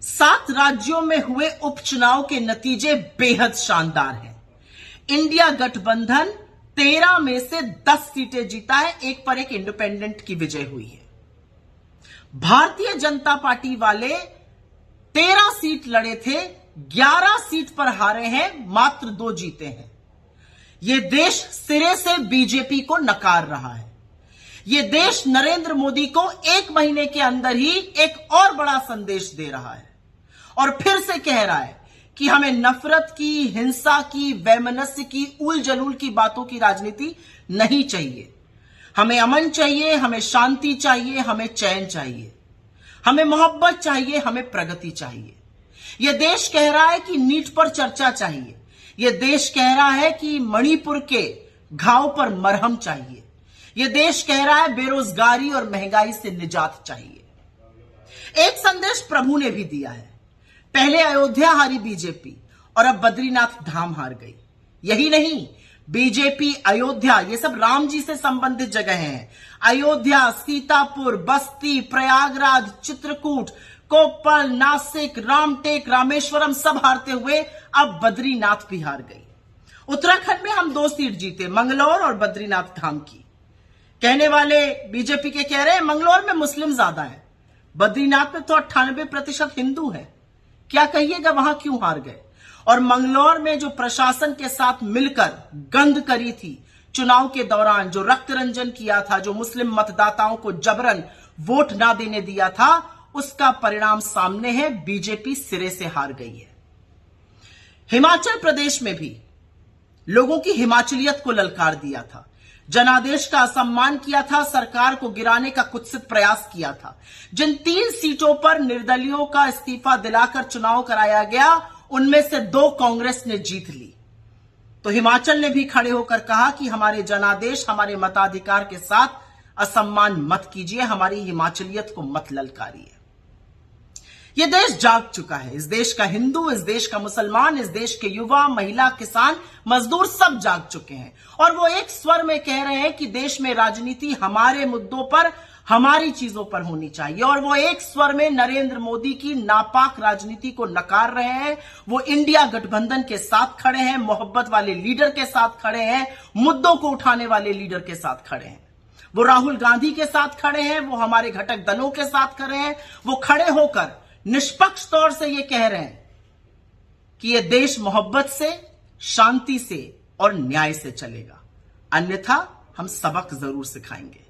7 राज्यों में हुए उपचुनाव के नतीजे बेहद शानदार हैं। इंडिया गठबंधन 13 में से 10 सीटें जीता है, एक पर एक इंडिपेंडेंट की विजय हुई है। भारतीय जनता पार्टी वाले 13 सीट लड़े थे, 11 सीट पर हारे हैं, मात्र 2 जीते हैं। यह देश सिरे से बीजेपी को नकार रहा है। यह देश नरेंद्र मोदी को 1 महीने के अंदर ही एक और बड़ा संदेश दे रहा है और फिर से कह रहा है कि हमें नफरत की, हिंसा की, वैमनस्य की, उल जलूल की बातों की राजनीति नहीं चाहिए। हमें अमन चाहिए, हमें शांति चाहिए, हमें चैन चाहिए, हमें मोहब्बत चाहिए, हमें प्रगति चाहिए। यह देश कह रहा है कि नीट पर चर्चा चाहिए। यह देश कह रहा है कि मणिपुर के घाव पर मरहम चाहिए। यह देश कह रहा है बेरोजगारी और महंगाई से निजात चाहिए। एक संदेश प्रभु ने भी दिया है। पहले अयोध्या हारी बीजेपी और अब बद्रीनाथ धाम हार गई। यही नहीं, बीजेपी अयोध्या, ये सब राम जी से संबंधित जगह हैं। अयोध्या, सीतापुर, बस्ती, प्रयागराज, चित्रकूट, कोप्पल, नासिक, रामटेक, रामेश्वरम सब हारते हुए अब बद्रीनाथ भी हार गई। उत्तराखंड में हम 2 सीट जीते, मंगलौर और बद्रीनाथ धाम की। कहने वाले बीजेपी के कह रहे हैं मंगलौर में मुस्लिम ज्यादा है, बद्रीनाथ में तो 98% हिंदू है। क्या कहिएगा, वहां क्यों हार गए? और मंगलौर में जो प्रशासन के साथ मिलकर गंद करी थी चुनाव के दौरान, जो रक्त रंजन किया था, जो मुस्लिम मतदाताओं को जबरन वोट ना देने दिया था, उसका परिणाम सामने है। बीजेपी सिरे से हार गई है। हिमाचल प्रदेश में भी लोगों की हिमाचलियत को ललकार दिया था, जनादेश का असम्मान किया था, सरकार को गिराने का कुत्सित प्रयास किया था। जिन 3 सीटों पर निर्दलियों का इस्तीफा दिलाकर चुनाव कराया गया, उनमें से 2 कांग्रेस ने जीत ली। तो हिमाचल ने भी खड़े होकर कहा कि हमारे जनादेश, हमारे मताधिकार के साथ असम्मान मत कीजिए, हमारी हिमाचलियत को मत ललकारिए। यह देश जाग चुका है। इस देश का हिंदू, इस देश का मुसलमान, इस देश के युवा, महिला, किसान, मजदूर सब जाग चुके हैं और वो एक स्वर में कह रहे हैं कि देश में राजनीति हमारे मुद्दों पर, हमारी चीजों पर होनी चाहिए। और वो एक स्वर में नरेंद्र मोदी की नापाक राजनीति को नकार रहे हैं। वो इंडिया गठबंधन के साथ खड़े हैं, मोहब्बत वाले लीडर के साथ खड़े हैं, मुद्दों को उठाने वाले लीडर के साथ खड़े हैं। वो राहुल गांधी के साथ खड़े हैं, वो हमारे घटक दलों के साथ खड़े हैं। वो खड़े होकर निष्पक्ष तौर से ये कह रहे हैं कि ये देश मोहब्बत से, शांति से और न्याय से चलेगा, अन्यथा हम सबक जरूर सिखाएंगे।